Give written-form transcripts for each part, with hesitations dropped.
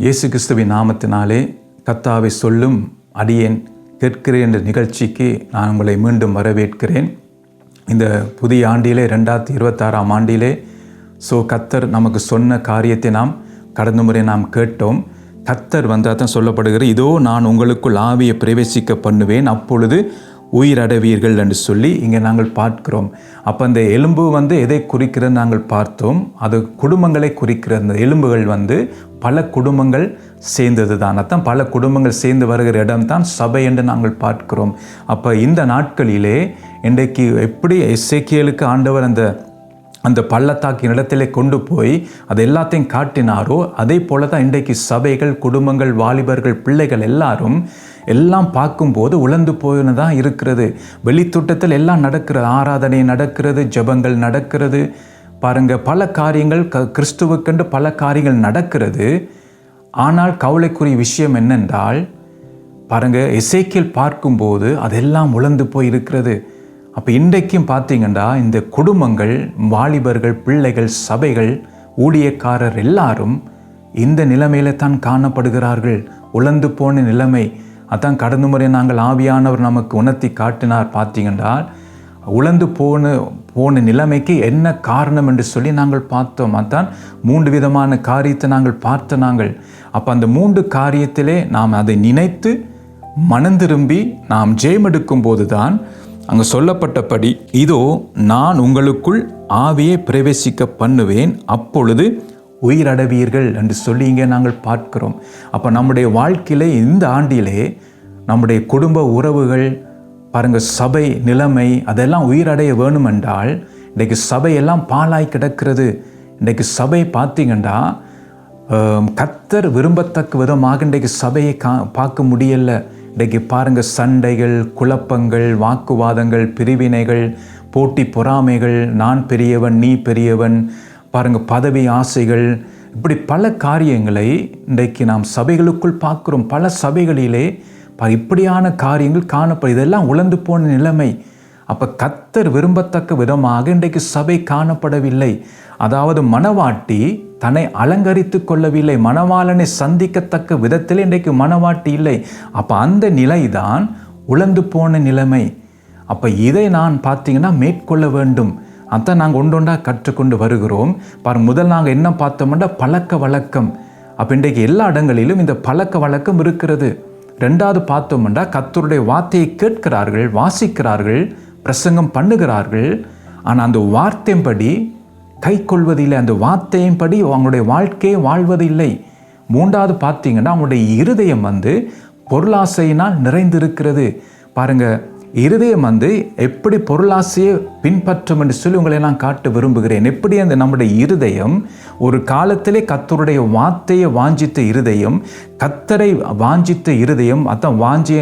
இயேசு கிறிஸ்துவின் நாமத்தினாலே கர்த்தாவை சொல்லும் அடியேன் கேட்கிறேன் என்ற நிகழ்ச்சிக்கு நான் உங்களை மீண்டும் வரவேற்கிறேன். இந்த புதிய ஆண்டிலே 2026ஆம் ஆண்டிலே கர்த்தர் நமக்கு சொன்ன காரியத்தை நாம் கடந்த முறை நாம் கேட்டோம். கர்த்தர் அதான் சொல்லப்படுகிற, இதோ நான் உங்களுக்குள் ஆவியை பிரவேசிக்க பண்ணுவேன், அப்பொழுது உயிரடைவீர்கள் என்று சொல்லி இங்கே நாங்கள் பார்க்கிறோம். அப்போ அந்த எலும்பு எதை குறிக்கிறது நாங்கள் பார்த்தோம். அது குடும்பங்களை குறிக்கிறது. அந்த எலும்புகள் பல குடும்பங்கள் சேர்ந்தது தான். அதான் பல குடும்பங்கள் சேர்ந்து வருகிற இடம் தான் சபை என்று நாங்கள் பார்க்கிறோம். அப்போ இந்த நாட்களிலே இன்றைக்கு எப்படி எசேக்கியேலுக்கு ஆண்டவர் அந்த பள்ளத்தாக்கின் இடத்திலே கொண்டு போய் அது எல்லாத்தையும் காட்டினாரோ, அதே போல தான் இன்றைக்கு சபைகள், குடும்பங்கள், வாலிபர்கள், பிள்ளைகள் எல்லாம் பார்க்கும்போது உழந்து போயின்னு இருக்கிறது. வெளித்தோட்டத்தில் எல்லாம் நடக்கிறது, ஆராதனை நடக்கிறது, ஜெபங்கள் நடக்கிறது. பாருங்கள், பல காரியங்கள் கிறிஸ்துவுக்கென்று பல காரியங்கள் நடக்கிறது. ஆனால் கவலைக்குரிய விஷயம் என்னென்றால், பாருங்கள், எசேக்கியேல் பார்க்கும்போது அதெல்லாம் உழந்து போய் இருக்கிறது. அப்போ இன்றைக்கும் பார்த்தீங்கன்னா இந்த குடும்பங்கள், வாலிபர்கள், பிள்ளைகள், சபைகள், ஊழியக்காரர் எல்லாரும் இந்த நிலைமையில தான் காணப்படுகிறார்கள். உழந்து போன நிலைமை. அதான் கடந்த முறை நாங்கள் ஆவியானவர் நமக்கு உணர்த்தி காட்டினார். பார்த்தீங்கன்னா உழந்து போன நிலைமைக்கு என்ன காரணம் என்று சொல்லி நாங்கள் பார்த்தோம். அதான் 3 விதமான காரியத்தை நாங்கள் பார்த்த அப்போ அந்த 3 காரியத்திலே நாம் அதை நினைத்து மனந்திரும்பி நாம் ஜெயமெடுக்கும் போது தான் அங்கே சொல்லப்பட்டபடி, இதோ நான் உங்களுக்குள் ஆவியை பிரவேசிக்க பண்ணுவேன், அப்பொழுது உயிரடைவீர்கள் என்று சொல்லி இங்கே நாங்கள் பார்க்கிறோம். அப்போ நம்முடைய வாழ்க்கையிலே இந்த ஆண்டிலே நம்முடைய குடும்ப உறவுகள், பாருங்கள், சபை நிலைமை அதெல்லாம் உயிரடைய வேணுமென்றால், இன்றைக்கு சபையெல்லாம் பாலாய் கிடக்கிறது. இன்றைக்கு சபை பார்த்தீங்கன்னா கர்த்தர் விரும்பத்தக்க விதமாக இன்றைக்கு சபையை பார்க்க முடியலை. இன்றைக்கு பாருங்கள், சண்டைகள், குழப்பங்கள், வாக்குவாதங்கள், பிரிவினைகள், போட்டி பொறாமைகள், நான் பெரியவன் நீ பெரியவன், பாருங்கள், பதவி ஆசைகள், இப்படி பல காரியங்களை இன்றைக்கு நாம் சபைகளுக்குள் பார்க்குறோம். பல சபைகளிலே இப்படியான காரியங்கள் காணப்படும். இதெல்லாம் உழந்து போன நிலைமை. அப்போ கர்த்தர் விரும்பத்தக்க விதமாக இன்றைக்கு சபை காணப்படவில்லை. அதாவது மணவாட்டி தன்னை அலங்கரித்து கொள்ளவில்லை. மணவாளனை சந்திக்கத்தக்க விதத்தில் இன்றைக்கு மணவாட்டி இல்லை. அப்போ அந்த நிலை தான் உழந்து போன நிலைமை. அப்போ இதை நான் பார்த்தீங்கன்னா மேற்கொள்ள வேண்டும். அதான் நாங்கள் ஒன்றொன்றா கற்றுக்கொண்டு வருகிறோம். முதல் நாங்கள் என்ன பார்த்தோம்னா பழக்க வழக்கம். அப்போ இன்றைக்கு எல்லா இடங்களிலும் இந்த பழக்க வழக்கம் இருக்கிறது. 2வது பார்த்தோம்னா கர்த்தருடைய வார்த்தையை கேட்கிறார்கள், வாசிக்கிறார்கள், பிரசங்கம் பண்ணுகிறார்கள். ஆனால் அந்த வார்த்தையின்படி கை கொள்வதில்லை. அந்த வார்த்தையின்படி அவங்களுடைய வாழ்க்கையை வாழ்வதில்லை. 3வது பார்த்தீங்கன்னா அவங்களுடைய இருதயம் பொருளாசையினால் நிறைந்திருக்கிறது. பாருங்கள், இருதயம் எப்படி பொருளாசையை பின்பற்றும் என்று சொல்லி உங்களை நான் காட்ட விரும்புகிறேன். எப்படி நம்முடைய இருதயம் ஒரு காலத்திலே கர்த்தருடைய வார்த்தையை வாஞ்சித்த இருதயம், கர்த்தரை வாஞ்சித்த இருதயம், அதான் வாஞ்சிய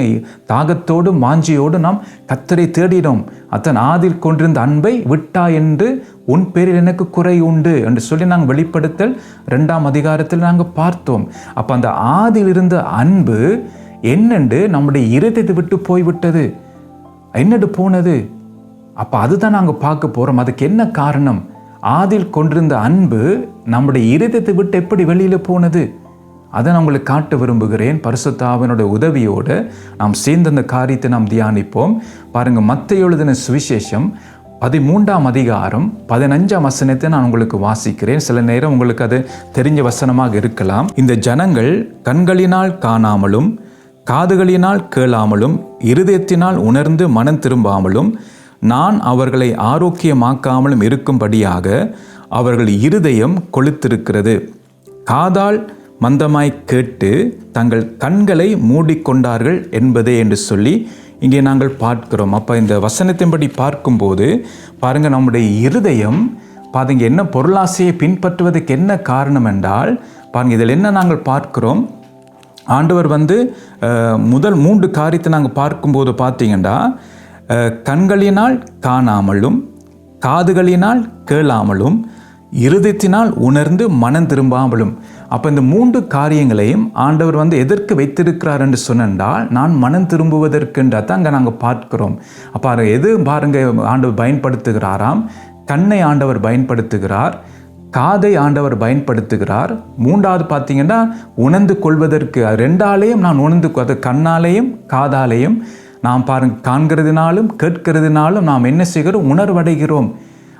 தாகத்தோடும் வாஞ்சியோடு நாம் கர்த்தரை தேடினோம். அதான் ஆதில் கொண்டிருந்த அன்பை விட்டா என்று உன் பேரில் எனக்கு குறை உண்டு என்று சொல்லி நாங்கள் வெளிப்படுத்தல் 2ஆம் அதிகாரத்தில் நாங்கள் பார்த்தோம். அப்போ அந்த ஆதில் இருந்த அன்பு என்னென்று நம்முடைய இருதயத்தை விட்டு போய்விட்டது. என்னடு போனது? அப்போ அதுதான் நாங்கள் பார்க்க போகிறோம். அதுக்கு என்ன காரணம்? ஆதில் கொண்டிருந்த அன்பு நம்முடைய இருதயத்தை விட்டு எப்படி வெளியில் போனது? அதை நான் உங்களுக்கு காட்ட விரும்புகிறேன். பரிசுத்த ஆவியானவருடைய உதவியோடு நாம் சேர்ந்த அந்த காரியத்தை நாம் தியானிப்போம். பாருங்கள், மத்தேயு எழுதின சுவிசேஷம் 13ஆம் அதிகாரம் 15ஆம் வசனத்தை நான் உங்களுக்கு வாசிக்கிறேன். சில நேரம் உங்களுக்கு அது தெரிஞ்ச வசனமாக இருக்கலாம். இந்த ஜனங்கள் கண்களினால் காணாமலும், காதுகளினால் கேளாமலும், இருதயத்தினால் உணர்ந்து மனம் திரும்பாமலும், நான் அவர்களை ஆரோக்கியமாக்காமலும் இருக்கும்படியாக அவர்கள் இருதயம் கொளுத்திருக்கிறது. காதால் மந்தமாய் கேட்டு தங்கள் கண்களை மூடிக்கொண்டார்கள் என்பதே என்று சொல்லி இங்கே நாங்கள் பார்க்கிறோம். அப்போ இந்த வசனத்தின்படி பார்க்கும்போது பாருங்கள், நம்முடைய இருதயம் பாருங்க என்ன பொருளாசையை பின்பற்றுவதற்கு என்ன காரணம் என்றால், பாருங்கள் இதில் என்ன நாங்கள் பார்க்கிறோம். ஆண்டவர் முதல் 3 காரியத்தை நாங்கள் பார்க்கும்போது பார்த்தீங்கன்னா, கண்களினால் காணாமலும், காதுகளினால் கேளாமலும், இருதயத்தினால் உணர்ந்து மனம் திரும்பாமலும். அப்போ இந்த 3 காரியங்களையும் ஆண்டவர் எதற்கு வைத்திருக்கிறார் என்று சொன்னால், நான் மனம் திரும்புவதற்குன்றதான் அங்கே நாங்கள் பார்க்கிறோம். அப்போ எது பாருங்கள் ஆண்டவர் பயன்படுத்துகிறாராம்? கண்ணை ஆண்டவர் பயன்படுத்துகிறார், காதை ஆண்டவர் பயன்படுத்துகிறார். மூன்றாவது பார்த்தீங்கன்னா உணர்ந்து கொள்வதற்கு, ரெண்டாலேயும் நான் உணர்ந்து, அது கண்ணாலேயும் காதாலேயும் நாம் பாருங்க, காண்கிறதுனாலும் கேட்கிறதுனாலும் நாம் என்ன செய்கிறோம், உணர்வடைகிறோம்.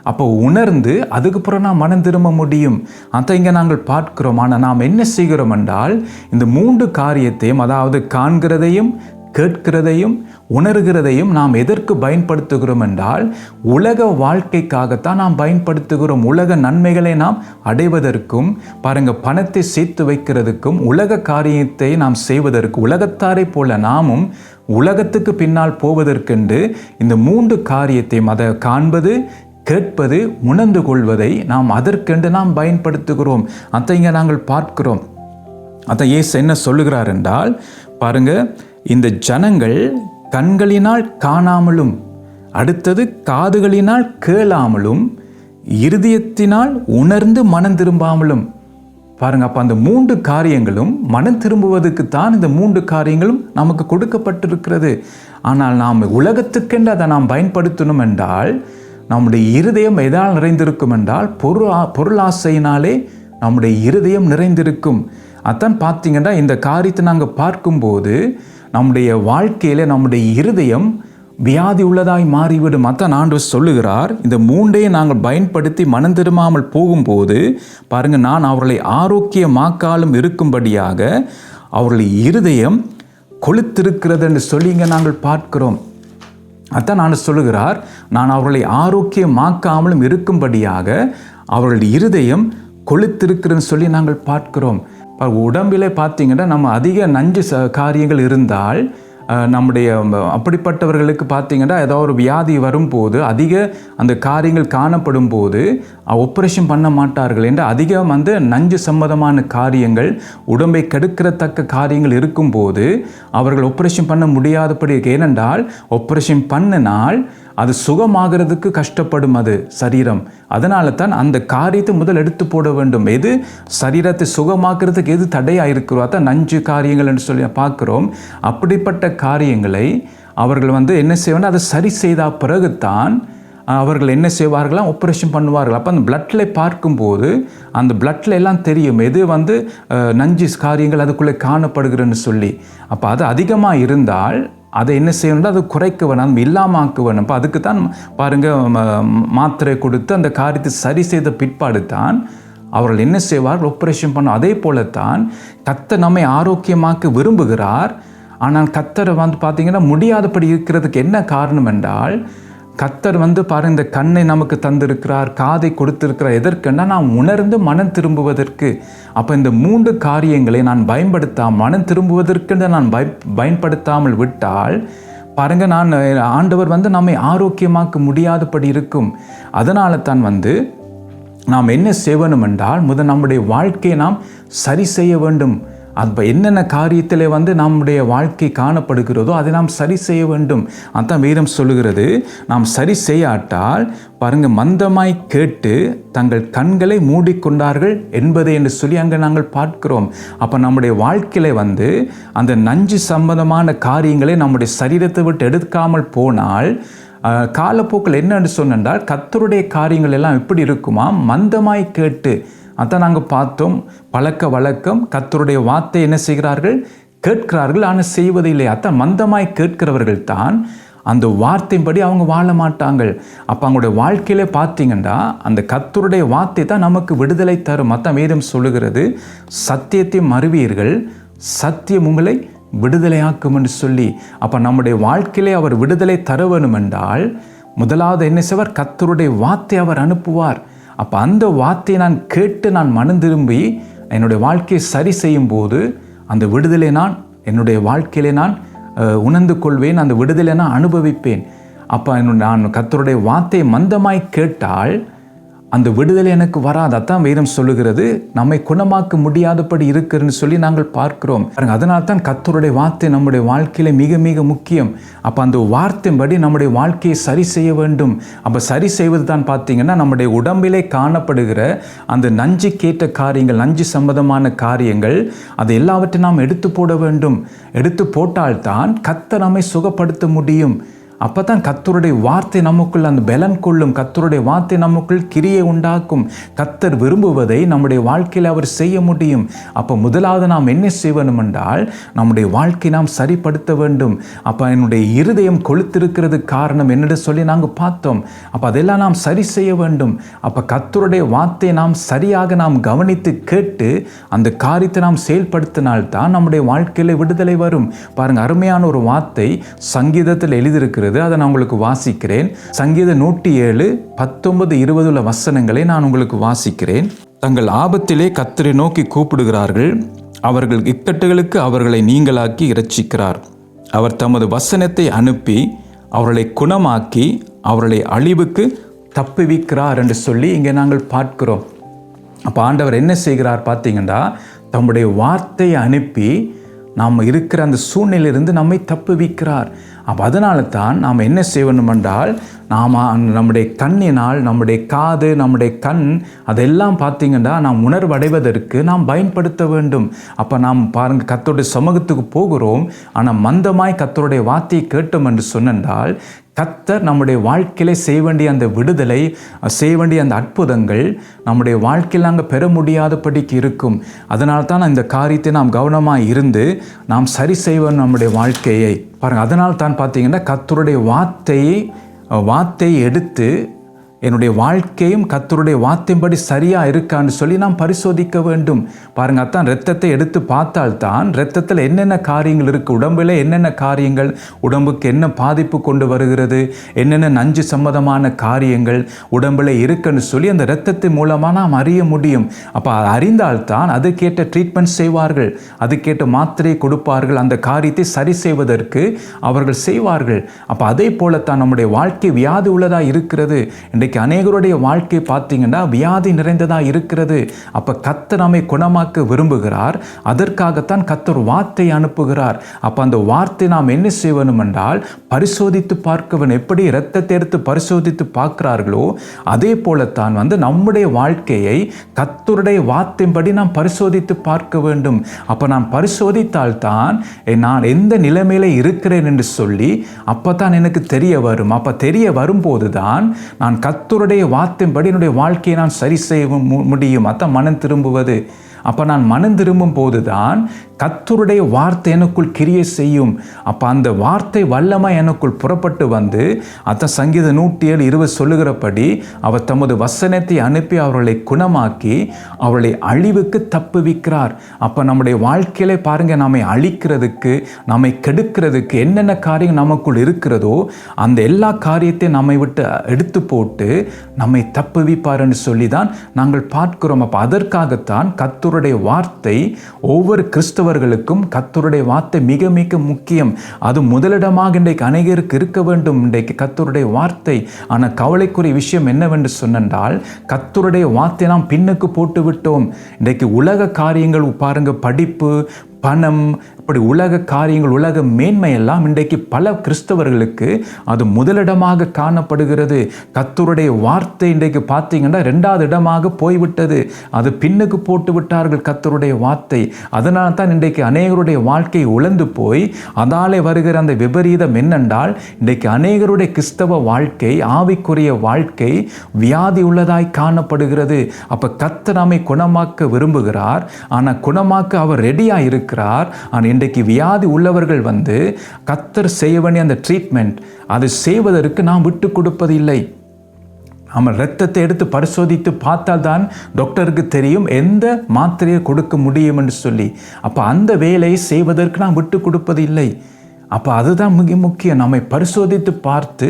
அப்போ உணர்ந்து அதுக்கப்புறம் நாம் மனம் திரும்ப முடியும். அதை இங்கே நாங்கள் பார்க்கிறோம். ஆனால் நாம் என்ன செய்கிறோம் என்றால், இந்த 3 காரியத்தையும், அதாவது காண்கிறதையும் கேட்கிறதையும் உணர்கிறதையும் நாம் எதற்கு பயன்படுத்துகிறோம் என்றால், உலக வாழ்க்கைக்காகத்தான் நாம் பயன்படுத்துகிறோம். உலக நன்மைகளை நாம் அடைவதற்கும், பாருங்க, பணத்தை சேர்த்து வைக்கிறதுக்கும், உலக காரியத்தை நாம் செய்வதற்கு, உலகத்தாரை போல நாமும் உலகத்துக்கு பின்னால் போவதற்கென்று இந்த 3 காரியத்தையும், அதை காண்பது, கேட்பது, உணர்ந்து கொள்வதை நாம் அதற்கென்று நாம் பயன்படுத்துகிறோம். அதை இங்கே நாங்கள் பார்க்கிறோம். அதை இயேசு என்ன சொல்லுகிறார் என்றால், பாருங்க, இந்த ஜனங்கள் கண்களினால் காணாமலும், அடுத்தது காதுகளினால் கேளாமலும், இருதயத்தினால் உணர்ந்து மனம் திரும்பாமலும். பாருங்க, அப்போ அந்த 3 காரியங்களும் மனம் திரும்புவதற்குத்தான் இந்த 3 காரியங்களும் நமக்கு கொடுக்கப்பட்டிருக்கிறது. ஆனால் நாம் உலகத்துக்கென்று அதை நாம் பயன்படுத்தணும் என்றால், நம்முடைய இருதயம் எதால் நிறைந்திருக்கும் என்றால், பொருளாசையினாலே நம்முடைய இருதயம் நிறைந்திருக்கும். அதான் பார்த்தீங்கன்னா, இந்த காரியத்தை நாங்கள் பார்க்கும்போது நம்முடைய வாழ்க்கையில் நம்முடைய இருதயம் வியாதி உள்ளதாய் மாறிவிடும். அதான் ஆண்டவர் சொல்லுகிறார், இந்த 3ஐயும் நாங்கள் பயன்படுத்தி மனம் திரும்பாமல் போகும்போது, பாருங்க, நான் அவர்களை ஆரோக்கியமாக்காலும் இருக்கும்படியாக அவர்களை இருதயம் கொளுத்திருக்கிறது என்று சொல்லிங்க நாங்கள் பார்க்கிறோம். அதான் நான் சொல்லுகிறார், நான் அவர்களை ஆரோக்கியமாக்காமலும் இருக்கும்படியாக அவர்களுடைய இருதயம் கொளுத்திருக்கிறதுன்னு சொல்லி நாங்கள் பார்க்கிறோம். உடம்பிலே பார்த்தீங்கன்னா, நம்ம அதிக நஞ்சு காரியங்கள் இருந்தால், நம்முடைய அப்படிப்பட்டவர்களுக்கு பார்த்தீங்கன்னா, ஏதோ ஒரு வியாதி வரும்போது, அதிக அந்த காரியங்கள் காணப்படும் போது ஆப்ரேஷன் பண்ண மாட்டார்கள். என்று அதிகம் நஞ்சு சம்பந்தமான காரியங்கள், உடம்பை கெடுக்கிறத்தக்க காரியங்கள் இருக்கும்போது அவர்கள் ஆப்ரேஷன் பண்ண முடியாதபடி. ஏனென்றால் ஆப்ரேஷன் பண்ணினால் அது சுகமாகிறதுக்கு கஷ்டப்படும் அது சரீரம். அதனால தான் அந்த காரியத்தை முதல் எடுத்து போட வேண்டும். எது சரீரத்தை சுகமாக்குறதுக்கு எது தடையாக இருக்கிறோம், அதான் நஞ்சு காரியங்கள் என்று சொல்லி பார்க்குறோம். அப்படிப்பட்ட காரியங்களை அவர்கள் என்ன செய்வாங்க, அதை சரி செய்த பிறகுத்தான் அவர்கள் என்ன செய்வார்களாம், ஆப்ரேஷன் பண்ணுவார்கள். அப்போ அந்த பிளட்டில் பார்க்கும்போது அந்த பிளட்டில் எல்லாம் தெரியும் எது நஞ்சு காரியங்கள் அதுக்குள்ளே காணப்படுகிறன்னு சொல்லி. அப்போ அது அதிகமாக இருந்தால் அதை என்ன செய்யணும், அதை குறைக்க வேணும், அது இல்லாமாக்க வேணும். அப்போ அதுக்கு தான் பாருங்கள், மாத்திரை கொடுத்து அந்த காரியத்தை சரி செய்த பிற்பாடு தான் அவர்கள் என்ன செய்வார்கள், ஆப்ரேஷன் பண்ண. அதே போலத்தான் கர்த்தர் நம்மை ஆரோக்கியமாக்க விரும்புகிறார். ஆனால் கர்த்தரை பார்த்தீங்கன்னா முடியாதபடி இருக்கிறதுக்கு என்ன காரணம் என்றால், கர்த்தர் பாருங்க, இந்த கண்ணை நமக்கு தந்திருக்கிறார், காதை கொடுத்திருக்கிறார். எதற்குன்னா நாம் உணர்ந்து மனம் திரும்புவதற்கு. அப்போ இந்த 3 காரியங்களை நான் பயன்படுத்தாமல், மனம் திரும்புவதற்கு நான் பயன்படுத்தாமல் விட்டால், பாருங்க, நான் ஆண்டவர் நம்மை ஆரோக்கியமாக்க முடியாதபடி இருக்கும். அதனால தான் நாம் என்ன செய்யணும் என்றால், முதல் நம்முடைய வாழ்க்கையை நாம் சரி செய்ய வேண்டும். அப்போ என்னென்ன காரியத்தில் நம்முடைய வாழ்க்கை காணப்படுகிறதோ அதை நாம் சரி செய்ய வேண்டும். அதான் வேதம் சொல்லுகிறது, நாம் சரி செய்யாட்டால் பாருங்க, மந்தமாய் கேட்டு தங்கள் கண்களை மூடிக்கொண்டார்கள் என்பதை என்று சொல்லி அங்கே நாங்கள் பார்க்கிறோம். அப்போ நம்முடைய வாழ்க்கையில் அந்த நஞ்சு சம்பந்தமான காரியங்களை நம்முடைய சரீரத்தை விட்டு எடுக்காமல் போனால், காலப்போக்கில் என்னென்னு சொன்னால், கர்த்தருடைய காரியங்கள் எல்லாம் எப்படி இருக்குமா, மந்தமாய் கேட்டு. அதான் நாங்கள் பார்த்தோம், பழக்க வழக்கம், கர்த்தருடைய வார்த்தை என்ன செய்கிறார்கள், கேட்கிறார்கள், ஆனால் செய்வதில்லை. அதான் மந்தமாய் கேட்கிறவர்கள் தான் அந்த வார்த்தையின்படி அவங்க வாழ மாட்டாங்க. அப்போ அவங்களுடைய வாழ்க்கையில பார்த்தீங்கன்னா, அந்த கர்த்தருடைய வார்த்தை தான் நமக்கு விடுதலை தரும். அதான் வேதம் சொல்லுகிறது, சத்தியத்தை மறுவீர்கள், சத்தியம் உங்களை விடுதலையாக்கும் என்று சொல்லி. அப்போ நம்முடைய வாழ்க்கையிலே அவர் விடுதலை தர வேணும் என்றால், முதலாவது என்ன செய்வார், கர்த்தருடைய வார்த்தை அவர் அனுப்புவார். அப்போ அந்த வார்த்தையை நான் கேட்டு நான் மனம் திரும்பி என்னுடைய வாழ்க்கையை சரி செய்யும் போது அந்த விடுதலை நான் என்னுடைய வாழ்க்கையிலே நான் உணர்ந்து கொள்வேன், அந்த விடுதலை நான் அனுபவிப்பேன். அப்போ நான் கர்த்தருடைய வார்த்தையை மந்தமாய் கேட்டால் அந்த விடுதலை எனக்கு வராது. அதான் வேதம் சொல்லுகிறது, நம்மை குணமாக்க முடியாதபடி இருக்குன்னு சொல்லி நாங்கள் பார்க்கிறோம். அதனால தான் கர்த்தருடைய வார்த்தை நம்முடைய வாழ்க்கையில மிக மிக முக்கியம். அப்போ அந்த வார்த்தையின்படி நம்முடைய வாழ்க்கையை சரி செய்ய வேண்டும். அப்போ சரி செய்வது தான் பார்த்தீங்கன்னா, நம்முடைய உடம்பிலே காணப்படுகிற அந்த நஞ்சு கேட்ட காரியங்கள், நஞ்சு சம்பந்தமான காரியங்கள், அது எல்லாவற்றையும் நாம் எடுத்து போட வேண்டும். எடுத்து போட்டால்தான் கர்த்தர் நம்மை சுகப்படுத்த முடியும். அப்போ தான் கர்த்தருடைய வார்த்தை நமக்குள் அந்த பலன் கொள்ளும். கர்த்தருடைய வார்த்தை நமக்குள் கிரியை உண்டாக்கும். கர்த்தர் விரும்புவதை நம்முடைய வாழ்க்கையில் அவர் செய்ய முடியும். அப்போ முதலாவது நாம் என்ன செய்ய வேண்டும் என்றால், நம்முடைய வாழ்க்கை நாம் சரிப்படுத்த வேண்டும். அப்போ என்னுடைய இருதயம் கொளுத்திருக்கிறது காரணம் என்னென்று சொல்லி நாங்கள் பார்த்தோம். அப்போ அதெல்லாம் நாம் சரி செய்ய வேண்டும். அப்போ கர்த்தருடைய வார்த்தையை நாம் சரியாக நாம் கவனித்து கேட்டு அந்த காரியத்தை நாம் செயல்படுத்தினால்தான் நம்முடைய வாழ்க்கையில் விடுதலை வரும். பாருங்க, அருமையான ஒரு வார்த்தை சங்கீதத்தில் எழுதியிருக்கிறது. அதை நான் உங்களுக்கு வாசிக்கிறேன். சங்கீதம் 107, 19, 20 வசனங்களை நான் உங்களுக்கு வாசிக்கிறேன். தங்கள் ஆபத்திலே கர்த்தரை நோக்கி கூப்பிடுகிறார்கள். அவர்கள் இக்கட்டுகளுக்கு அவர்களை நீங்களாக்கி இரட்சிக்கிறார். அவர் தமது வசனத்தை அனுப்பி அவர்களை குணமாக்கி அவர்களை அழிவுக்கு தப்புவிக்கிறார் என்று சொல்லி இங்கே நாங்கள் பார்க்கிறோம். அப்போ ஆண்டவர் என்ன செய்கிறார் பார்த்தீங்கன்னா, தம்முடைய வார்த்தையை அனுப்பி நாம் இருக்கிற அந்த சூழ்நிலையிலிருந்து நம்மை தப்புவிக்கிறார். அப்போ அதனால தான் நாம் என்ன செய்யணும் என்றால், நாம் நம்முடைய கண்ணினால், நம்முடைய காது, நம்முடைய கண் அதெல்லாம் பார்த்திங்கன்னா நாம் உணர்வடைவதற்கு நாம் பயன்படுத்த வேண்டும். அப்போ நாம் பாருங்கள், கர்த்தருடைய சமூகத்துக்கு போகிறோம், ஆனால் மந்தமாய் கர்த்தருடைய வார்த்தையை கேட்டோம் என்று சொன்னால் கர்த்தர் நம்முடைய வாழ்க்கையிலே செய்ய வேண்டிய அந்த விடுதலை, செய்ய வேண்டிய அந்த அற்புதங்கள் நம்முடைய வாழ்க்கையில் நாங்கள் பெற முடியாதபடிக்கு இருக்கும். அதனால தான் இந்த காரியத்தை நாம் கவனமாக இருந்து நாம் சரி செய்வோம் நம்முடைய வாழ்க்கையை. பாருங்கள், அதனால் தான் பார்த்தீங்கன்னா கர்த்தருடைய வார்த்தையை எடுத்து என்னுடைய வாழ்க்கையும் கர்த்தருடைய வார்த்தையின்படி சரியாக இருக்கான்னு சொல்லி நாம் பரிசோதிக்க வேண்டும். பாருங்க, அதான் இரத்தத்தை எடுத்து பார்த்தால்தான் இரத்தத்தில் என்னென்ன காரியங்கள் இருக்குது, உடம்பில் என்னென்ன காரியங்கள், உடம்புக்கு என்ன பாதிப்பு கொண்டு வருகிறது, என்னென்ன நஞ்சு சம்பந்தமான காரியங்கள் உடம்பில் இருக்குன்னு சொல்லி அந்த இரத்தத்தின் மூலமாக நாம் அறிய முடியும். அப்போ அறிந்தால்தான் அதுக்கேற்ற ட்ரீட்மெண்ட் செய்வார்கள், அதுக்கேற்ற மாத்திரை கொடுப்பார்கள், அந்த காரியத்தை சரி செய்வதற்கு அவர்கள் செய்வார்கள். அப்போ அதே போலத்தான் நம்முடைய வாழ்க்கை வியாதி உள்ளதாக இருக்கிறது. இன்றைக்கு அநேகருடைய வாழ்க்கை பார்த்தீங்கன்னா வியாதி நிறைந்ததாக இருக்கிறது. அப்போ கர்த்தர் நம்மை குணமாக்க விரும்புகிறார். அதற்காகத்தான் கர்த்தர் வார்த்தை அனுப்புகிறார். அப்போ அந்த வார்த்தை நாம் என்ன செய்யணும் என்றால் பரிசோதித்து பார்க்க வேண்டும். எப்படி இரத்தத்தை எடுத்து பரிசோதித்து பார்க்கிறார்களோ அதே போலத்தான் நம்முடைய வாழ்க்கையை கர்த்தருடைய வார்த்தையின்படி நாம் பரிசோதித்து பார்க்க வேண்டும். அப்போ நான் பரிசோதித்தால்தான் நான் எந்த நிலைமையில இருக்கிறேன் என்று சொல்லி அப்போ தான் எனக்கு தெரிய வரும். அப்போ தெரிய வரும்போது தான் நான் கர்த்தருடைய வார்த்தையின்படி என்னுடைய வாழ்க்கையை நான் சரி செய்ய முடியும். அதான் மனம் திரும்புவது. அப்போ நான் மனம் திரும்பும் போது தான் கர்த்தருடைய வார்த்தை எனக்குள் கிரியை செய்யும். அப்போ அந்த வார்த்தை வல்லமாக எனக்குள் புறப்பட்டு அதான் சங்கீதம் 107:20 சொல்லுகிறபடி அவர் தமது வசனத்தை அனுப்பி அவர்களை குணமாக்கி அவர்களை அழிவுக்கு தப்புவிக்கிறார். அப்போ நம்முடைய வாழ்க்கையிலே பாருங்கள், நம்மை அழிக்கிறதுக்கு, நம்மை கெடுக்கிறதுக்கு என்னென்ன காரியம் நமக்குள் இருக்கிறதோ அந்த எல்லா காரியத்தையும் நம்மை விட்டு எடுத்து போட்டு நம்மை தப்புவிப்பார்னு சொல்லி தான் நாங்கள் பார்க்கிறோம். அப்போ அதற்காகத்தான் கர்த்தருடைய வார்த்தை ஒவ்வொரு கிறிஸ்தவர்களுக்கும் கர்த்தருடைய வார்த்தை மிக மிக முக்கியம். அது முதலிடமாக இன்றைக்கு அநேகருக்கு இருக்க வேண்டும் இன்றைக்கு கர்த்தருடைய வார்த்தை. ஆனால் கவலைக்குரிய விஷயம் என்னவென்று சொன்னால், கர்த்தருடைய வார்த்தை நாம் பின்னுக்கு போட்டு விட்டோம். இன்றைக்கு உலக காரியங்கள் பாருங்க, படிப்பு, பணம், இப்படி உலக காரியங்கள், உலக மேன்மையெல்லாம் இன்றைக்கு பல கிறிஸ்தவர்களுக்கு அது முதலிடமாக காணப்படுகிறது. கர்த்தருடைய வார்த்தை இன்றைக்கு பார்த்தீங்கன்னா 2வது இடமாக போய்விட்டது. அது பின்னுக்கு போட்டு விட்டார்கள் கர்த்தருடைய வார்த்தை. அதனால தான் இன்றைக்கு அநேகருடைய வாழ்க்கை உழந்து போய் அதாலே வருகிற அந்த விபரீதம் என்னென்றால், இன்றைக்கு அநேகருடைய கிறிஸ்தவ வாழ்க்கை, ஆவிக்குரிய வாழ்க்கை வியாதி உள்ளதாய் காணப்படுகிறது. அப்போ கர்த்தர் நம்மை குணமாக்க விரும்புகிறார். ஆனால் குணமாக்க அவர் ரெடியாக இருக்கிறார். ஆனால் இன்றைக்கு வியாதி உள்ளவர்கள் கர்த்தர் செய்ய வேண்டிய அந்த ட்ரீட்மெண்ட் அதை செய்வதற்கு நாம் விட்டு கொடுப்பதில்லை. நம்ம இரத்தத்தை எடுத்து பரிசோதித்து பார்த்தால் தான் டாக்டருக்கு தெரியும் எந்த மாத்திரையை கொடுக்க முடியும் என்று சொல்லி. அப்போ அந்த வேலையை செய்வதற்கு நாம் விட்டு கொடுப்பதில்லை. அப்போ அதுதான் மிக முக்கியம். நம்மை பரிசோதித்து பார்த்து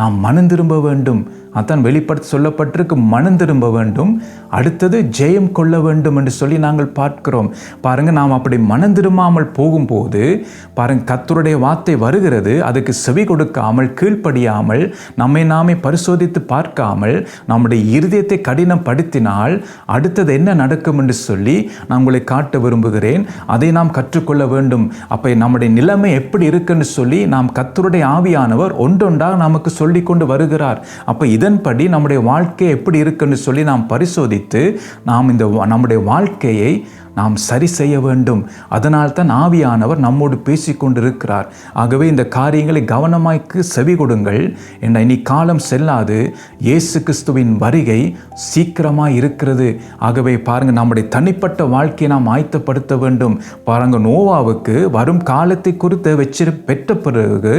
நாம் மனம் திரும்ப வேண்டும். அதான் வெளிப்படுத்தி சொல்லப்பட்டிருக்கு, மனம் திரும்ப வேண்டும், அடுத்தது ஜெயம் கொள்ள வேண்டும் என்று சொல்லி நாங்கள் பார்க்கிறோம். பாருங்கள், நாம் அப்படி மனம் திரும்பாமல் போகும்போது பாருங்கள், கர்த்தருடைய வார்த்தை வருகிறது, அதுக்கு செவி கொடுக்காமல், கீழ்ப்படியாமல், நம்மை நாமே பரிசோதித்து பார்க்காமல் நம்முடைய இருதயத்தை கடினப்படுத்தினால் அடுத்தது என்ன நடக்கும் என்று சொல்லி நான் உங்களை காட்ட விரும்புகிறேன். அதை நாம் கற்றுக்கொள்ள வேண்டும். அப்போ நம்முடைய நிலைமை எப்படி இருக்குன்னு சொல்லி நாம் கர்த்தருடைய ஆவியானவர் ஒன்றொன்றாக நமக்கு சொல்லி கொண்டு வருகிறார். அப்போ இதன்படி நம்முடைய வாழ்க்கை எப்படி இருக்குன்னு சொல்லி நாம் பரிசோதித்து நாம் நம்முடைய வாழ்க்கையை நாம் சரி செய்ய வேண்டும். அதனால்தான் ஆவியானவர் நம்மோடு பேசிக்கொண்டிருக்கிறார். ஆகவே இந்த காரியங்களை கவனமாய்க்கு செவி கொடுங்கள். என்ற இனி காலம் செல்லாது, இயேசு கிறிஸ்துவின் வருகை சீக்கிரமாக இருக்கிறது. ஆகவே பாருங்கள், நம்முடைய தனிப்பட்ட வாழ்க்கையை நாம் ஆயத்தப்படுத்த வேண்டும். பாருங்கள், நோவாவுக்கு வரும் காலத்தை குறித்து பெற்ற பிறகு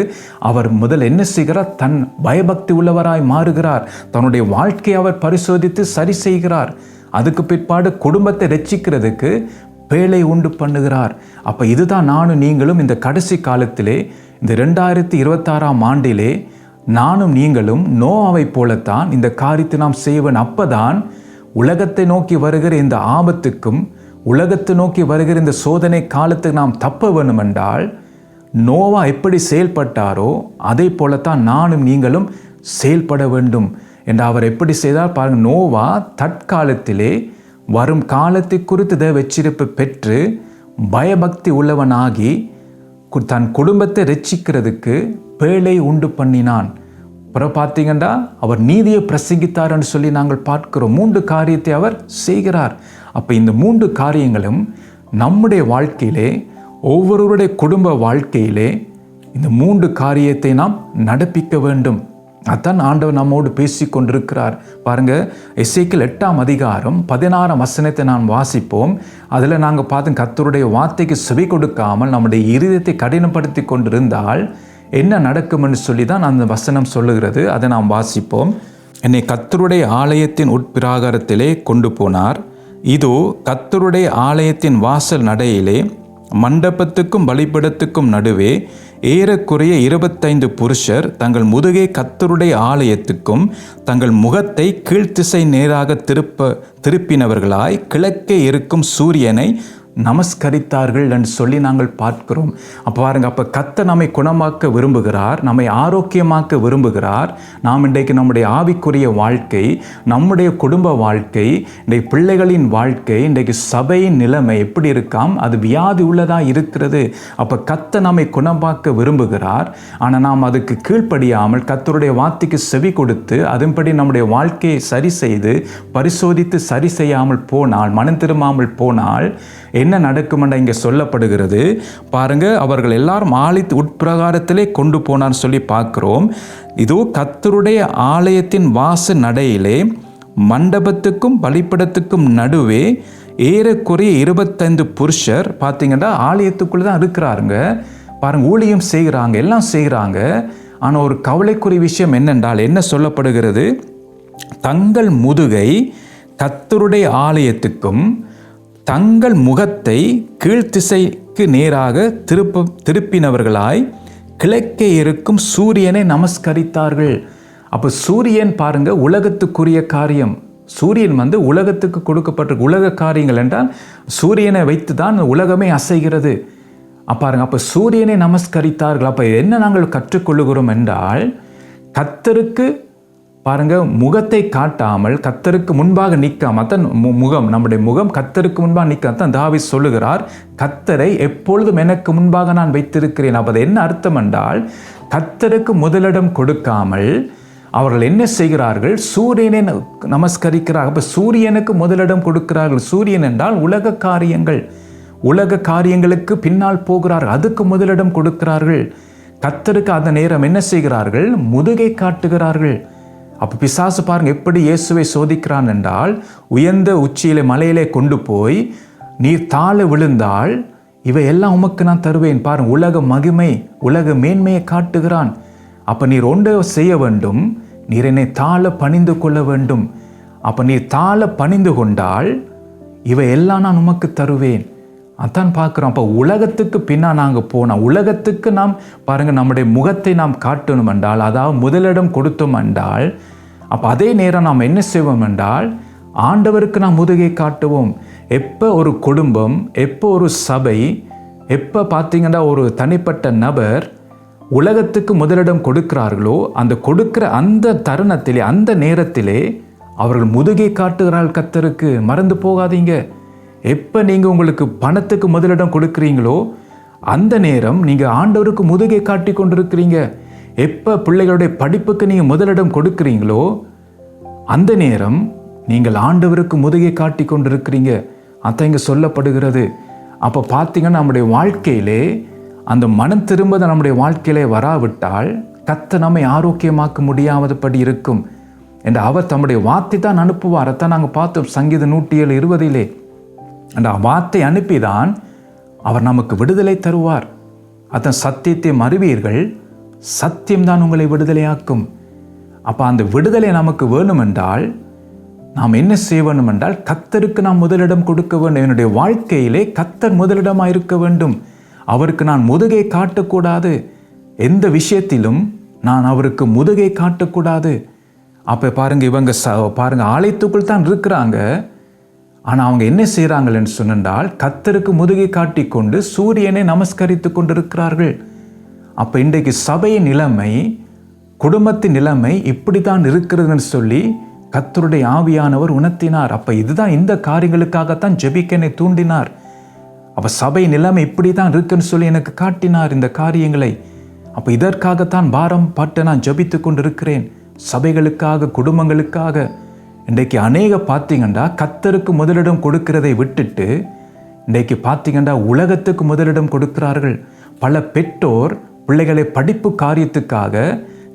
அவர் முதல் என்ன செய்கிறார்? தன் பயபக்தி உள்ளவராய் மாறுகிறார். தன்னுடைய வாழ்க்கையை அவர் பரிசோதித்து சரி செய்கிறார். அதுக்கு பிற்பாடு குடும்பத்தை ரட்சிக்கிறதுக்கு பேழை உண்டு பண்ணுகிறார். அப்போ இதுதான் நானும் நீங்களும் இந்த கடைசி காலத்திலே, இந்த 2026ஆம் ஆண்டிலே நானும் நீங்களும் நோவாவை போலத்தான் இந்த காரியத்தை நாம் செய்வேன். அப்பதான் உலகத்தை நோக்கி வருகிற இந்த ஆபத்துக்கும் உலகத்தை நோக்கி வருகிற இந்த சோதனை காலத்துக்கு நாம் தப்ப வேண்டும் என்றால், நோவா எப்படி செயல்பட்டாரோ அதே போலத்தான் நானும் நீங்களும் செயல்பட வேண்டும் என்று அவர் எப்படி செய்தார் பாருங்கள். நோவா தற்காலத்திலே வரும் காலத்தை குறித்து தேவெச்சரிப்பு பெற்று பயபக்தி உள்ளவனாகி தன் குடும்பத்தை ரட்சிக்கிறதுக்கு பேழை உண்டு பண்ணினான். அப்புறம் பார்த்தீங்கன்னா அவர் நீதியை பிரசங்கித்தார்னு சொல்லி நாங்கள் பார்க்கிறோம். 3 காரியத்தை அவர் செய்கிறார். அப்போ இந்த 3 காரியங்களும் நம்முடைய வாழ்க்கையிலே, ஒவ்வொருவருடைய குடும்ப வாழ்க்கையிலே இந்த 3 காரியத்தை நாம் நடப்பிக்க வேண்டும். அதான் ஆண்டவர் நம்மோடு பேசி கொண்டிருக்கிறார். பாருங்க, எசேக்கியேல் 8ஆம் அதிகாரம் 16ஆம் வசனத்தை நான் வாசிப்போம். அதில் நாங்கள் பார்த்து, கர்த்தருடைய வார்த்தைக்கு செவி கொடுக்காமல் நம்முடைய இருதயத்தை கடினப்படுத்தி கொண்டிருந்தால் என்ன நடக்கும்னு சொல்லி தான் அந்த வசனம் சொல்லுகிறது. அதை நாம் வாசிப்போம். என்னை கர்த்தருடைய ஆலயத்தின் உட்பிராகாரத்திலே கொண்டு போனார். இதோ கர்த்தருடைய ஆலயத்தின் வாசல் நடையிலே மண்டபத்துக்கும் பலிபீடத்துக்கும் நடுவே ஏறக்குறைய 25 புருஷர் தங்கள் முதுகை கர்த்தருடைய ஆலயத்துக்கும் தங்கள் முகத்தை கீழ்த்திசை நேராக திருப்பினவர்களாய் கிழக்கே இருக்கும் சூரியனை நமஸ்கரித்தார்கள் என்று சொல்லி நாங்கள் பார்க்கிறோம். அப்போ பாருங்க, அப்போ கர்த்தர் நம்மை குணமாக்க விரும்புகிறார், நம்மை ஆரோக்கியமாக்க விரும்புகிறார். நாம் இன்றைக்கு நம்முடைய ஆவிக்குரிய வாழ்க்கை, நம்முடைய குடும்ப வாழ்க்கை, இன்றைக்கு பிள்ளைகளின் வாழ்க்கை, இன்றைக்கு சபையின் நிலைமை எப்படி இருக்காம்? அது வியாதி உள்ளதாக இருக்கிறது. அப்போ கர்த்தர் நம்மை குணமாக்க விரும்புகிறார். ஆனால் நாம் அதுக்கு கீழ்ப்படியாமல் கர்த்தருடைய வார்த்தைக்கு செவி கொடுத்து அதன்படி நம்முடைய வாழ்க்கையை சரி செய்து பரிசோதித்து சரி செய்யாமல் போனால், மனம் திரும்பாமல் போனால் என்ன நடக்கும் என்ற இங்கே சொல்லப்படுகிறது. பாருங்க, அவர்கள் எல்லாரும் ஆலயத்து உட்பிரகாரத்திலே கொண்டு போனான்னு சொல்லி பார்க்கிறோம். இதோ கர்த்தருடைய ஆலயத்தின் வாசல் நடையிலே மண்டபத்துக்கும் பலிபீடத்துக்கும் நடுவே ஏறக்குறைய 25 புருஷர் பார்த்தீங்கன்னா ஆலயத்துக்குள்ளே தான் இருக்கிறாருங்க. பாருங்க, ஊழியம் செய்கிறாங்க, எல்லாம் செய்கிறாங்க. ஆனால் ஒரு கவலைக்குரிய விஷயம் என்னென்றால் என்ன சொல்லப்படுகிறது? தங்கள் முதுகை கர்த்தருடைய ஆலயத்துக்கும் தங்கள் முகத்தை கீழ்த்திசைக்கு நேராக திருப்பினவர்களாய் கிழக்கே இருக்கும் சூரியனை நமஸ்கரித்தார்கள். அப்போ சூரியன் பாருங்க உலகத்துக்குரிய காரியம். சூரியன் உலகத்துக்கு கொடுக்கப்பட்ட உலக காரியங்கள் என்றால் சூரியனை வைத்து தான் உலகமே அசைகிறது. பாருங்க, அப்போ சூரியனை நமஸ்கரித்தார்கள். அப்போ என்ன நாங்கள் கற்றுக்கொள்ளுகிறோம் என்றால், கர்த்தருக்கு பாருங்க முகத்தை காட்டாமல் கர்த்தருக்கு முன்பாக நிற்காம, அதான் முகம், நம்முடைய முகம் கர்த்தருக்கு முன்பாக நிற்காம தான் தாவீது சொல்லுகிறார், கர்த்தரை எப்பொழுதும் எனக்கு முன்பாக நான் வைத்திருக்கிறேன். அப்போ என்ன அர்த்தம் என்றால், கர்த்தருக்கு முதலிடம் கொடுக்காமல் அவர்கள் என்ன செய்கிறார்கள்? சூரியனை நமஸ்கரிக்கிறார்கள். அப்போ சூரியனுக்கு முதலிடம் கொடுக்கிறார்கள். சூரியன் என்றால் உலக காரியங்கள், உலக காரியங்களுக்கு பின்னால் போகிறார்கள், அதுக்கு முதலிடம் கொடுக்கிறார்கள். கர்த்தருக்கு அந்த நேரம் என்ன செய்கிறார்கள்? முதுகை காட்டுகிறார்கள். அப்போ பிசாசு பாருங்க எப்படி இயேசுவை சோதிக்கிறான் என்றால், உயர்ந்த உச்சியிலே மலையிலே கொண்டு போய் நீர் தாழ விழுந்தால் இவை எல்லாம் உமக்கு நான் தருவேன். பாருங்க, உலக மகிமை, உலக மேன்மையை காட்டுகிறான். அப்போ நீர் ஒன்றை செய்ய வேண்டும், நீர் என்னை தாழ பணிந்து கொள்ள வேண்டும். அப்போ நீர் தாழ பணிந்து கொண்டால் இவை எல்லாம் நான் உமக்கு தருவேன். அதான் பார்க்குறோம். அப்போ உலகத்துக்கு பின்னால் நாங்கள் போனோம், உலகத்துக்கு நாம் பாருங்கள் நம்முடைய முகத்தை நாம் காட்டணும் என்றால், அதாவது முதலிடம் கொடுத்தோம் என்றால், அப்போ அதே நேரம் நாம் என்ன செய்வோம் என்றால் ஆண்டவருக்கு நாம் முதுகை காட்டுவோம். எப்போ ஒரு குடும்பம், எப்போ ஒரு சபை, எப்போ பார்த்தீங்கன்னா ஒரு தனிப்பட்ட நபர் உலகத்துக்கு முதலிடம் கொடுக்கிறார்களோ, அந்த கொடுக்கிற அந்த தருணத்திலே, அந்த நேரத்திலே அவர்கள் முதுகை காட்டுகிறார்கள் கர்த்தருக்கு. மறந்து போகாதீங்க. எப்போ நீங்கள் உங்களுக்கு பணத்துக்கு முதலிடம் கொடுக்குறீங்களோ அந்த நேரம் நீங்கள் ஆண்டவருக்கு முதுகை காட்டி கொண்டிருக்கிறீங்க. எப்போ பிள்ளைகளுடைய படிப்புக்கு நீங்கள் முதலிடம் கொடுக்குறீங்களோ அந்த நேரம் நீங்கள் ஆண்டவருக்கு முதுகை காட்டி கொண்டிருக்கிறீங்க. அதான் இங்கே சொல்லப்படுகிறது. அப்போ பார்த்தீங்கன்னா நம்முடைய வாழ்க்கையிலே அந்த மனம் திரும்புதல் நம்முடைய வாழ்க்கையிலே வராவிட்டால் கர்த்தர் நம்மை ஆரோக்கியமாக்க முடியாதபடி இருக்கும் என்று அவர் தம்முடைய வார்த்தை தான் அனுப்புவார். அதான் நாங்கள் பார்த்தோம் சங்கீதம் 107:20 அந்த வார்த்தை அனுப்பிதான் அவர் நமக்கு விடுதலை தருவார். அதான் சத்தியத்தை அறிவீர்கள், சத்தியம்தான் உங்களை விடுதலையாக்கும். அப்போ அந்த விடுதலை நமக்கு வேணுமென்றால் நாம் என்ன செய்ய வேண்டும் என்றால் கர்த்தருக்கு நாம் முதலிடம் கொடுக்க வேண்டும். என்னுடைய வாழ்க்கையிலே கர்த்தர் முதலிடமாக இருக்க வேண்டும். அவருக்கு நான் முதுகை காட்டக்கூடாது. எந்த விஷயத்திலும் நான் அவருக்கு முதுகை காட்டக்கூடாது. அப்போ பாருங்க, இவங்க பாருங்க ஆலயத்துக்குள் தான் இருக்கிறாங்க. ஆனால் அவங்க என்ன செய்கிறாங்கன்னு சொன்னால் கர்த்தருக்கு முதுகை காட்டிக்கொண்டு சூரியனை நமஸ்கரித்து கொண்டு இருக்கிறார்கள். அப்போ இன்றைக்கு சபையின் நிலைமை, குடும்பத்தின் நிலைமை இப்படி தான் இருக்கிறதுன்னு சொல்லி கர்த்தருடைய ஆவியானவர் உணர்த்தினார். அப்போ இதுதான் இந்த காரியங்களுக்காகத்தான் ஜெபிக்க என்னை தூண்டினார். அப்போ சபை நிலைமை இப்படி தான் இருக்குன்னு சொல்லி எனக்கு காட்டினார் இந்த காரியங்களை. அப்போ இதற்காகத்தான் பாரம் பட்டு நான் ஜெபித்து கொண்டு இருக்கிறேன். சபைகளுக்காக, குடும்பங்களுக்காக. இன்றைக்கு அநேக பார்த்தீங்கன்னா கர்த்தருக்கு முதலிடம் கொடுக்கிறதை விட்டுட்டு இன்றைக்கு பார்த்தீங்கன்னா உலகத்துக்கு முதலிடம் கொடுக்கிறார்கள். பல பெற்றோர் பிள்ளைகளை படிப்பு காரியத்துக்காக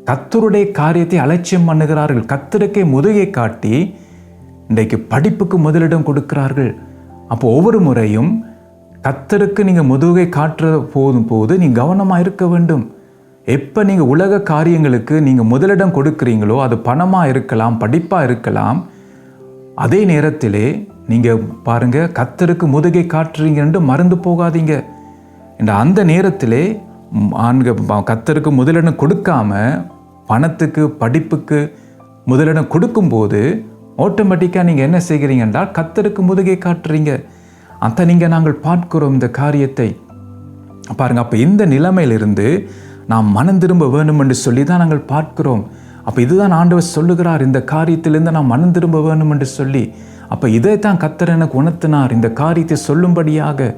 கர்த்தருடைய காரியத்தை அலட்சியம் பண்ணுகிறார்கள். கர்த்தருக்கே முதுகை காட்டி இன்றைக்கு படிப்புக்கு முதலிடம் கொடுக்கிறார்கள். அப்போ ஒவ்வொரு முறையும் கர்த்தருக்கு நீங்கள் முதுகை காட்டுற போது நீங்கள் கவனமாக இருக்க வேண்டும். எப்போ நீங்கள் உலக காரியங்களுக்கு நீங்கள் முதலிடம் கொடுக்குறீங்களோ, அது பணமாக இருக்கலாம், படிப்பாக இருக்கலாம், அதே நேரத்திலே நீங்கள் பாருங்கள் கர்த்தருக்கு முதுகை காட்டுறீங்கன்னு மறந்து போகாதீங்க. அந்த நேரத்திலே கர்த்தருக்கு முதலிடம் கொடுக்காம பணத்துக்கு, படிப்புக்கு முதலிடம் கொடுக்கும்போது ஆட்டோமேட்டிக்காக நீங்கள் என்ன செய்கிறீங்க என்றால் கர்த்தருக்கு முதுகை காட்டுறீங்க. அதை நீங்கள் நாங்கள் பார்க்கிறோம் இந்த காரியத்தை பாருங்கள். அப்போ இந்த நிலைமையிலிருந்து நாம் மனம் திரும்ப வேணும் என்று சொல்லி தான் நாங்கள் பார்க்கிறோம். அப்போ இதுதான் ஆண்டவர் சொல்லுகிறார், இந்த காரியத்திலிருந்து நாம் மனம் திரும்ப வேணும் என்று சொல்லி. அப்போ இதை தான் கர்த்தர் எனக்கு உணர்த்தினார் இந்த காரியத்தை சொல்லும்படியாக.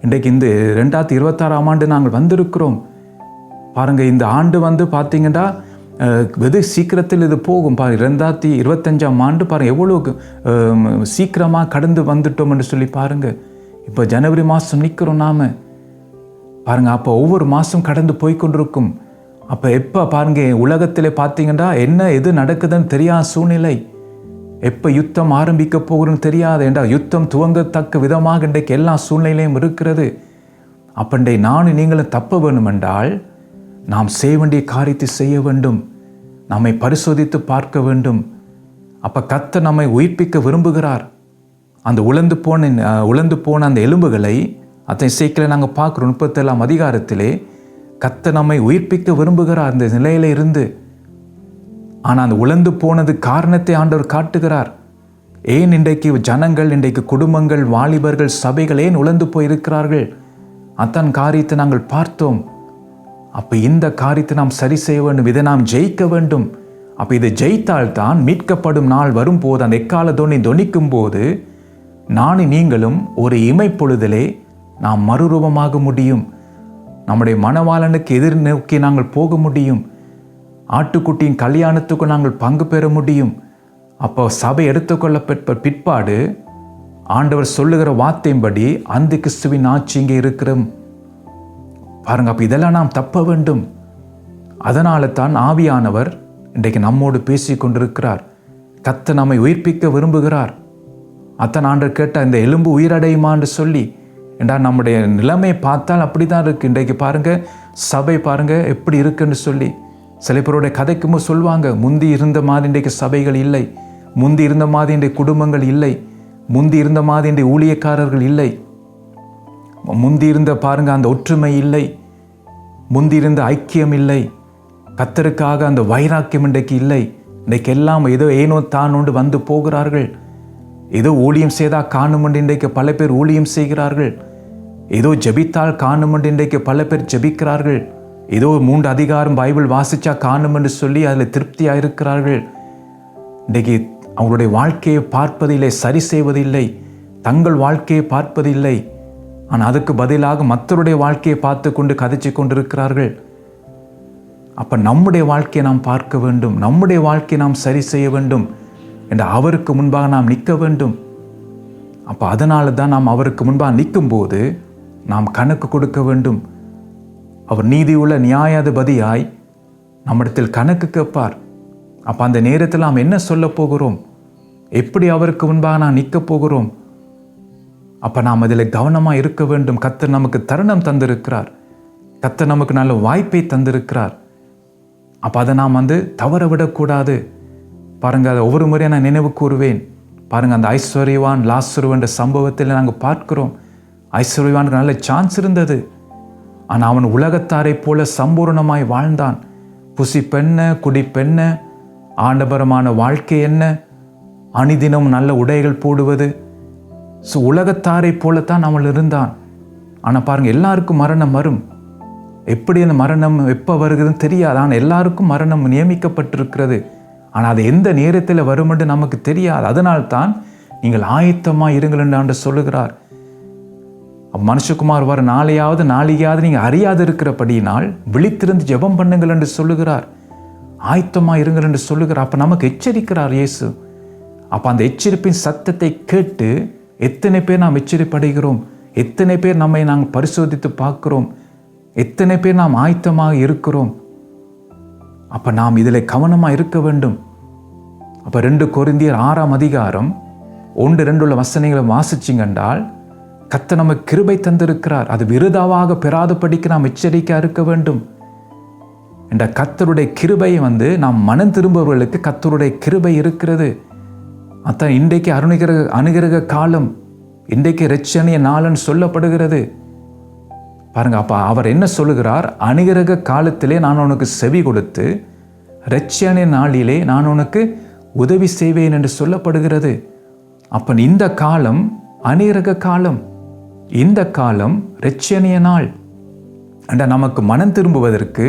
இன்றைக்கு இந்த 2026 நாங்கள் வந்திருக்கிறோம் பாருங்கள். இந்த ஆண்டு பார்த்தீங்கன்னா வெகு சீக்கிரத்தில் இது போகும். 2025 பாருங்கள் எவ்வளோ சீக்கிரமாக கடந்து வந்துட்டோம் என்று சொல்லி பாருங்கள். இப்போ ஜனவரி மாதம் நிற்கிறோம் நாம் பாருங்கள். அப்போ ஒவ்வொரு மாதம் கடந்து போய்கொண்டிருக்கும். அப்போ எப்போ பாருங்கள் உலகத்தில் பார்த்தீங்கன்னா என்ன எது நடக்குதுன்னு தெரியாத சூழ்நிலை. எப்போ யுத்தம் ஆரம்பிக்க போகிறோன்னு தெரியாது என்றால் யுத்தம் துவங்கத்தக்க விதமாக இன்றைக்கு எல்லா சூழ்நிலையும் இருக்கிறது. அப்பண்டை நானும் நீங்களும் தப்ப வேண்டும் என்றால் நாம் செய்ய வேண்டிய காரியத்தை செய்ய வேண்டும். நம்மை பரிசோதித்து பார்க்க வேண்டும். அப்போ கர்த்தர் நம்மை உயிர்ப்பிக்க விரும்புகிறார். அந்த உலர்ந்து போன அந்த எலும்புகளை அதை சீக்கிரம் நாங்கள் பார்க்குறோம். 37ஆம் அதிகாரத்திலே கர்த்தர் நம்மை உயிர்ப்பிக்க விரும்புகிறார் அந்த நிலையில இருந்து. ஆனால் அந்த உலர்ந்து போனது காரணத்தை ஆண்டவர் காட்டுகிறார். ஏன் இன்றைக்கு ஜனங்கள், இன்றைக்கு குடும்பங்கள், வாலிபர்கள், சபைகள் ஏன் உலர்ந்து போயிருக்கிறார்கள்? அத்தன் காரியத்தை நாங்கள் பார்த்தோம். அப்போ இந்த காரியத்தை நாம் சரி செய்ய வேண்டும். இதை நாம் ஜெயிக்க வேண்டும். அப்போ இதை ஜெயித்தால்தான் மீட்கப்படும் நாள் வரும்போது, அந்த எக்கால தொனி தொனிக்கும் போது நானும் நீங்களும் ஒரு இமைப்பொழுதிலே நாம் மறுரூபமாக முடியும். நம்முடைய மணவாளனுக்கு எதிர்நோக்கி நாங்கள் போக முடியும். ஆட்டுக்குட்டியின் கல்யாணத்துக்கு நாங்கள் பங்கு பெற முடியும். அப்போ சபை எடுத்துக்கொள்ளப்பட்ட பிற்பாடு ஆண்டவர் சொல்லுகிற வார்த்தையின்படி அந்த கிறிஸ்துவின் ஆட்சி இங்கே இருக்கிறோம் பாருங்க. அப்போ இதெல்லாம் நாம் தப்ப வேண்டும். அதனால தான் ஆவியானவர் இன்றைக்கு நம்மோடு பேசி கொண்டிருக்கிறார். கர்த்தர் நம்மை உயிர்ப்பிக்க விரும்புகிறார். அத்தன் ஆண்டவர் கேட்டால் இந்த எலும்பு உயிரடையுமான்னு சொல்லி. என்றால் நம்முடைய நிலைமை பார்த்தால் அப்படி தான் இருக்குது. இன்றைக்கு பாருங்கள் சபை பாருங்கள் எப்படி இருக்குன்னு சொல்லி. சில பேருடைய கதைக்கும் சொல்லுவாங்க, முந்தி இருந்த மாதிரி இன்றைக்கு சபைகள் இல்லை, முந்தி இருந்த மாதிரி இன்றைய குடும்பங்கள் இல்லை, முந்தி இருந்த மாதிரி இன்றைய ஊழியக்காரர்கள் இல்லை, முந்தி இருந்த பாருங்கள் அந்த ஒற்றுமை இல்லை, முந்தி இருந்த ஐக்கியம் இல்லை, கர்த்தருக்காக அந்த வைராக்கியம் இன்றைக்கு இல்லை. இன்றைக்கு எல்லாம் ஏதோ ஏனோ தானோண்டு வந்து போகிறார்கள். ஏதோ ஊழியம் செய்தால் காணுமென்று இன்றைக்கு பல பேர் ஊழியம் செய்கிறார்கள். ஏதோ ஜெபித்தால் காணுமென்று இன்றைக்கு பல பேர் ஜெபிக்கிறார்கள். ஏதோ 3 அதிகாரம் பைபிள் வாசிச்சா காணும் என்று சொல்லி அதில் திருப்தியாக இருக்கிறார்கள். இன்றைக்கு அவங்களுடைய வாழ்க்கையை பார்ப்பதில்லை, சரி செய்வதில்லை, தங்கள் வாழ்க்கையை பார்ப்பதில்லை. ஆனால் அதுக்கு பதிலாக மற்றவருடைய வாழ்க்கையை பார்த்து கொண்டு கதைச்சு கொண்டிருக்கிறார்கள். அப்போ நம்முடைய வாழ்க்கையை நாம் பார்க்க வேண்டும், நம்முடைய வாழ்க்கையை நாம் சரி செய்ய வேண்டும் என்று அவருக்கு முன்பாக நாம் நிற்க வேண்டும். அப்போ அதனால தான் நாம் அவருக்கு முன்பாக நிற்கும்போது நாம் கணக்கு கொடுக்க வேண்டும். அவர் நீதியுள்ள நியாயாதிபதியாய் நம்மிடத்தில் கணக்கு கேட்பார். அப்போ அந்த நேரத்தில் நாம் என்ன சொல்ல போகிறோம், எப்படி அவருக்கு முன்பாக நான் நிற்க போகிறோம்? அப்போ நாம் அதில் கவனமாக இருக்க வேண்டும். கர்த்தர் நமக்கு தருணம் தந்திருக்கிறார், கர்த்தர் நமக்கு நல்ல வாய்ப்பை தந்திருக்கிறார். அப்போ அதை நாம் தவற விடக்கூடாது. பாருங்கள், அதை ஒவ்வொரு முறையும் நான் நினைவு கூறுவேன். பாருங்கள், அந்த ஐஸ்வர்யவான் லாசருவன்ற சம்பவத்தில் நாங்கள் பார்க்கிறோம். ஐஸ்வர்யவானுக்கு நல்ல சான்ஸ் இருந்தது, ஆனால் அவன் உலகத்தாரை போல சம்பூர்ணமாய் வாழ்ந்தான். புசிப்பென்ன, குடிப்பென்ன, ஆடம்பரமான வாழ்க்கை என்ன, அணிதினம் நல்ல உடைகள் போடுவது, உலகத்தாரை போலத்தான் அவன் இருந்தான். ஆனால் பாருங்கள், எல்லாருக்கும் மரணம் வரும். எப்படி அந்த மரணம் எப்போ வருகிறதுன்னு தெரியாது. ஆனால் எல்லாருக்கும் மரணம் நியமிக்கப்பட்டிருக்கிறது. ஆனால் அது எந்த நேரத்தில் வரும் என்று நமக்கு தெரியாது. அதனால்தான் நீங்கள் ஆயத்தமாக இருங்கள் என்று ஆண்டவர் சொல்லுகிறார். மனுஷகுமார் வர நாளையாவது நீங்கள் அறியாது இருக்கிறபடியினால் விழித்திருந்து ஜெபம் பண்ணுங்கள் என்று சொல்லுகிறார். ஆயத்தமாக இருங்கள் என்று சொல்லுகிறார். அப்போ நமக்கு எச்சரிக்கிறார் இயேசு. அப்போ அந்த எச்சரிப்பின் சத்தத்தை கேட்டு எத்தனை பேர் நாம் எச்சரிப்படைகிறோம், எத்தனை பேர் நம்மை நாங்கள் பரிசோதித்து பார்க்கிறோம், எத்தனை பேர் நாம் ஆயத்தமாக இருக்கிறோம். அப்போ நாம் இதில் கவனமாக இருக்க வேண்டும். அப்போ 2 கொரிந்தியர் 6ஆம் அதிகாரம் 1-2 உள்ள வசனங்களை வாசிச்சிங்கன்றால் கர்த்தர் நமக்கு கிருபை தந்திருக்கிறார். அது விருதாவாக பெறாதபடிக்கு நாம் எச்சரிக்கையாக இருக்க வேண்டும். என்ற கர்த்தருடைய கிருபை நாம் மனம் திரும்புபவர்களுக்கு கர்த்தருடைய கிருபை இருக்கிறது. அதான் இன்றைக்கு அனுகிரக காலம், இன்றைக்கு இரட்சணிய நாளன்னு சொல்லப்படுகிறது. பாருங்க, அப்போ அவர் என்ன சொல்லுகிறார், அனுகிரக காலத்திலே நான் உனக்கு செவி கொடுத்து இரட்சணிய நாளிலே நான் உனக்கு உதவி செய்வேன் என்று சொல்லப்படுகிறது. அப்போ இந்த காலம் அனுகிரக காலம், இந்த காலம் இரட்சணிய நாள். நமக்கு மனம் திரும்புவதற்கு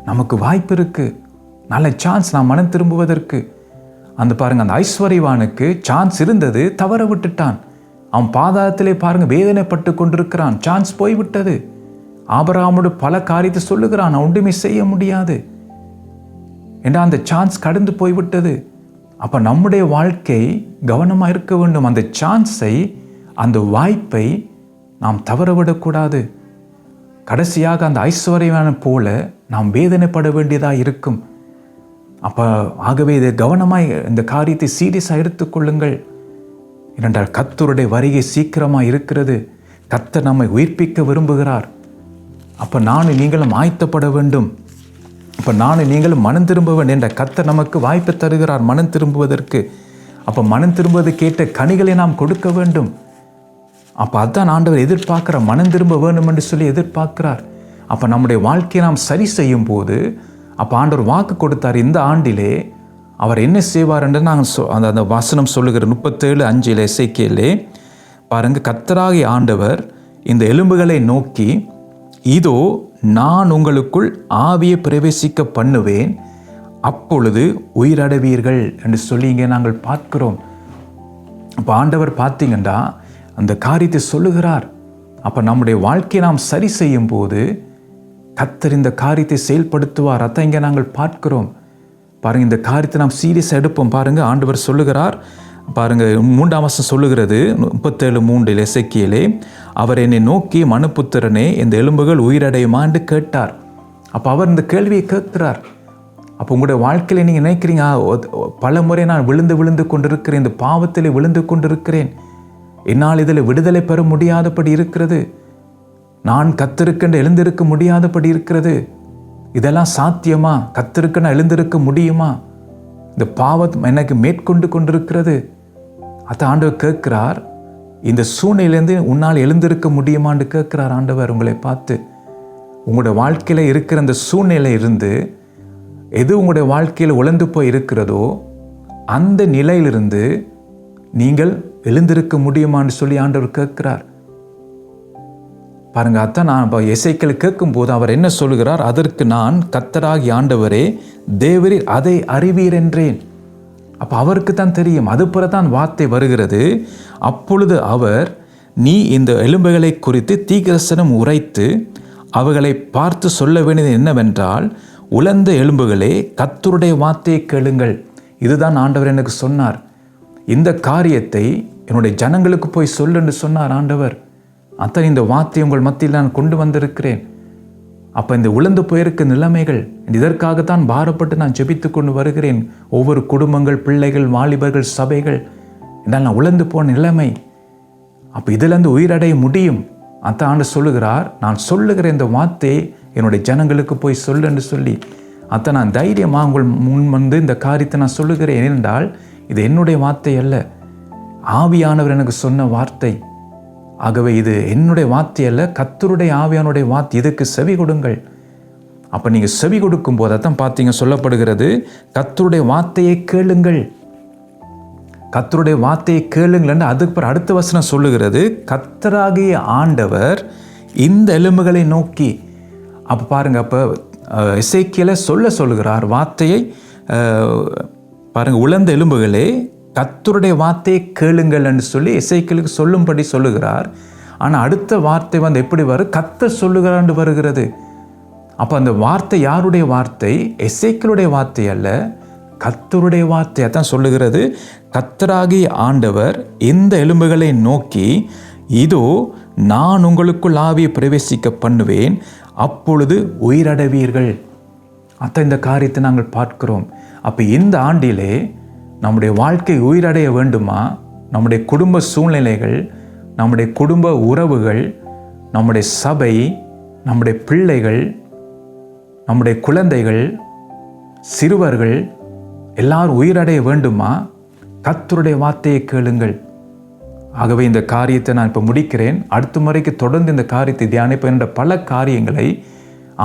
நமக்கு வாய்ப்பு இருக்கு, நல்ல சான்ஸ் நாம் மனம் திரும்புவதற்கு. பாருங்க, அந்த ஐஸ்வர்யவானுக்கு சான்ஸ் இருந்தது, தவற விட்டுட்டான். அவன் பாதாளத்திலே பாருங்க வேதனைப்பட்டு கொண்டிருக்கிறான், சான்ஸ் போய்விட்டது. ஆபிரகாமோடு பல காரியத்தை சொல்லுகிறான், ஒன்றுமே செய்ய முடியாது என்ற அந்த சான்ஸ் கடந்து போய்விட்டது. அப்போ நம்முடைய வாழ்க்கை கவனமாக இருக்க வேண்டும். அந்த சான்ஸை, அந்த வாய்ப்பை நாம் தவறவிடக்கூடாது. கடைசியாக அந்த ஐஸ்வர்யவான போல நாம் வேதனைப்பட வேண்டியதாக இருக்கும். அப்போ ஆகவே இதை கவனமாக இந்த காரியத்தை சீரியஸாக எடுத்துக்கொள்ளுங்கள். ஏனென்றால் கர்த்தருடைய வருகை சீக்கிரமாக இருக்கிறது. கர்த்தர் நம்மை உயிர்ப்பிக்க விரும்புகிறார். அப்போ நானும் நீங்களும் ஆயத்தப்பட வேண்டும். அப்போ நானும் நீங்களும் மனம் திரும்ப வேண்டும் என்ற கர்த்தர் நமக்கு வாய்ப்பு தருகிறார் மனம் திரும்புவதற்கு. அப்போ மனம் திரும்புவது கேட்ட கனிகளை நாம் கொடுக்க வேண்டும். அப்போ அதான் ஆண்டவர் எதிர்பார்க்கிறார், மனம் திரும்ப வேண்டும் என்று சொல்லி எதிர்பார்க்கிறார். அப்போ நம்முடைய வாழ்க்கையை நாம் சரி செய்யும் போது, அப்போ ஆண்டவர் வாக்கு கொடுத்தார், இந்த ஆண்டிலே அவர் என்ன செய்வார் என்று நாங்கள் அந்த வசனம் சொல்லுகிற 37:5 எசேக்கியேலே பாருங்க, கர்த்தராகிய ஆண்டவர் இந்த எலும்புகளை நோக்கி, இதோ நான் உங்களுக்குள் ஆவியை பிரவேசிக்க பண்ணுவேன், அப்பொழுது உயிரடைவீர்கள் என்று சொல்லி இங்கே நாங்கள் பார்க்கிறோம். அப்போ ஆண்டவர் பார்த்தீங்கன்னா அந்த காரியத்தை சொல்லுகிறார். அப்போ நம்முடைய வாழ்க்கையை நாம் சரி செய்யும் போது கர்த்தர் இந்த காரியத்தை செயல்படுத்துவார். அதான் இங்கே நாங்கள் பார்க்கிறோம். பாருங்கள், இந்த காரியத்தை நாம் சீரியஸாக எடுப்போம். பாருங்கள், ஆண்டவர் சொல்லுகிறார். பாருங்கள், 3ஆம் வசனம் சொல்லுகிறது 37:3 எசேக்கியேலே, அவர் என்னை நோக்கி, மனுபுத்திரனே, இந்த எலும்புகள் உயிரடையுமா என்று கேட்டார். அப்போ அவர் இந்த கேள்வியை கேட்கிறார். அப்போ உங்களுடைய வாழ்க்கையில் நீங்கள் நினைக்கிறீங்க, பல முறை நான் விழுந்து கொண்டிருக்கிறேன், இந்த பாவத்தில் விழுந்து கொண்டிருக்கிறேன், என்னால் இதில் விடுதலை பெற முடியாதபடி இருக்கிறது, நான் கர்த்தருக்கென்று எழுந்திருக்க முடியாதபடி இருக்கிறது, இதெல்லாம் சாத்தியமா? கர்த்தருக்கென்று எழுந்திருக்க முடியுமா? இந்த பாவம் எனக்கு மேற்கொண்டு கொண்டிருக்கிறது. அதை ஆண்டவர் கேட்கிறார், இந்த சூழ்நிலையிலேருந்து உன்னால் எழுந்திருக்க முடியுமான்னு கேட்கிறார் ஆண்டவர் உங்களை பார்த்து. உங்களுடைய வாழ்க்கையில் இருக்கிற அந்த சூழ்நிலை இருந்து எது உங்களுடைய வாழ்க்கையில் உழந்து போய் இருக்கிறதோ அந்த நிலையிலிருந்து நீங்கள் எழுந்திருக்க முடியுமான்னு சொல்லி ஆண்டவர் கேட்கிறார். பாருங்க, அதான் நான் எசேக்கியேல் கேட்கும்போது அவர் என்ன சொல்லுகிறார், அதற்கு நான், கர்த்தராகிய ஆண்டவரே தேவரீர் அதை அறிவீர் என்றேன். அப்போ அவருக்கு தான் தெரியும். அதுபோல தான் வார்த்தை வருகிறது. அப்பொழுது அவர், நீ இந்த எலும்புகளை குறித்து தீர்க்கதரிசனம் உரைத்து அவைகளை பார்த்து சொல்ல வேண்டியது என்னவென்றால், உலர்ந்த எலும்புகளே, கர்த்தருடைய வார்த்தையை கேளுங்கள். இதுதான் ஆண்டவர் எனக்கு சொன்னார். இந்த காரியத்தை என்னுடைய ஜனங்களுக்கு போய் சொல்லுன்னு சொன்னார் ஆண்டவர். அத்தனை இந்த வார்த்தையை உங்கள் மத்தியில் நான் கொண்டு வந்திருக்கிறேன். அப்போ இந்த உழந்து போயிருக்க நிலைமைகள், இதற்காகத்தான் பாரப்பட்டு நான் ஜெபித்து கொண்டு வருகிறேன். ஒவ்வொரு குடும்பங்கள், பிள்ளைகள், வாலிபர்கள், சபைகள், என்றால் நான் உழந்து போன நிலைமை. அப்போ இதிலிருந்து உயிரடைய முடியும். அத்த ஆண்டு சொல்லுகிறார், நான் சொல்லுகிற இந்த வார்த்தையை என்னுடைய ஜனங்களுக்கு போய் சொல்லுன்னு சொல்லி, அத்தை நான் தைரியமாக உங்கள் முன் வந்து இந்த காரியத்தை நான் சொல்லுகிறேன். ஏனென்றால் இது என்னுடைய வார்த்தை அல்ல, ஆவியானவர் எனக்கு சொன்ன வார்த்தை. ஆகவே இது என்னுடைய வார்த்தை அல்ல, கர்த்தருடைய ஆவியானுடைய வார்த்தை. இதுக்கு செவி கொடுங்கள். அப்போ நீங்கள் செவி கொடுக்கும் போது தான் பார்த்தீங்க சொல்லப்படுகிறது, கர்த்தருடைய வார்த்தையை கேளுங்கள், கர்த்தருடைய வார்த்தையை கேளுங்கள். அதுக்கு அடுத்த வசனம் சொல்லுகிறது, கர்த்தராகிய ஆண்டவர் இந்த எலும்புகளை நோக்கி. அப்போ பாருங்க, அப்போ எசேக்கியேலை சொல்லுகிறார் வார்த்தையை. பாருங்க, உலர்ந்த எலும்புகளே கர்த்தருடைய வார்த்தையை கேளுங்கள் என்று சொல்லி எசேக்கியேலுக்கு சொல்லும்படி சொல்லுகிறார். ஆனால் அடுத்த வார்த்தை வந்து எப்படி வரும்? கர்த்தர் சொல்லுகிறார் வருகிறது. அப்போ அந்த வார்த்தை யாருடைய வார்த்தை? எசேக்கியேலுடைய வார்த்தை அல்ல, கர்த்தருடைய வார்த்தையை தான் சொல்லுகிறது. கர்த்தராகிய ஆண்டவர் இந்த எலும்புகளை நோக்கி, இதோ நான் உங்களுக்குள் ஆவியை பிரவேசிக்க பண்ணுவேன், அப்பொழுது உயிரடைவீர்கள். அத்த இந்த காரியத்தை நாங்கள் பார்க்கிறோம். அப்போ இந்த ஆண்டிலே நம்முடைய வாழ்க்கை உயிரடைய வேண்டுமா? நம்முடைய குடும்ப சூழ்நிலைகள், நம்முடைய குடும்ப உறவுகள், நம்முடைய சபை, நம்முடைய பிள்ளைகள், நம்முடைய குழந்தைகள், சிறுவர்கள் எல்லாரும் உயிரடைய வேண்டுமா? கர்த்தருடைய வார்த்தையை கேளுங்கள். ஆகவே இந்த காரியத்தை நான் இப்போ முடிக்கிறேன். அடுத்த முறைக்கு தொடர்ந்து இந்த காரியத்தை தியானிப்பேன். என்ற பல காரியங்களை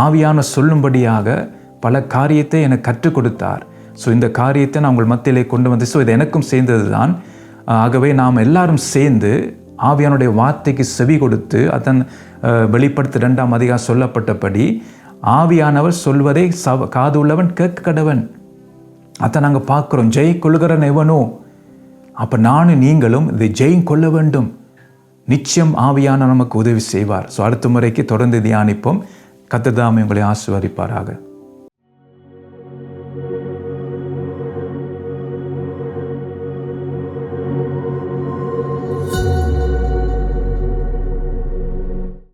ஆவியான சொல்லும்படியாக பல காரியத்தை எனக்கு கற்றுக் கொடுத்தார். ஸோ இந்த காரியத்தை நான் உங்கள் மத்தியிலே கொண்டு வந்து, ஸோ இது எனக்கும் சேர்ந்தது தான். ஆகவே நாம் எல்லாரும் சேர்ந்து ஆவியானுடைய வார்த்தைக்கு செவி கொடுத்து, அதன் வெளிப்படுத்த 2ஆம் அதிகாரம் சொல்லப்பட்டபடி ஆவியானவர் சொல்வதை காது உள்ளவன் கேட்க கடவன். அதை நாங்கள் பார்க்குறோம். ஜெய் கொள்கிறன் எவனோ. அப்போ நானும் நீங்களும் இதை ஜெயம் கொள்ள வேண்டும். நிச்சயம் ஆவியான நமக்கு உதவி செய்வார். ஸோ அடுத்த முறைக்கு தொடர்ந்து தியானிப்போம். கர்த்தர் தாமே உங்களை ஆசீர்வதிப்பாராக.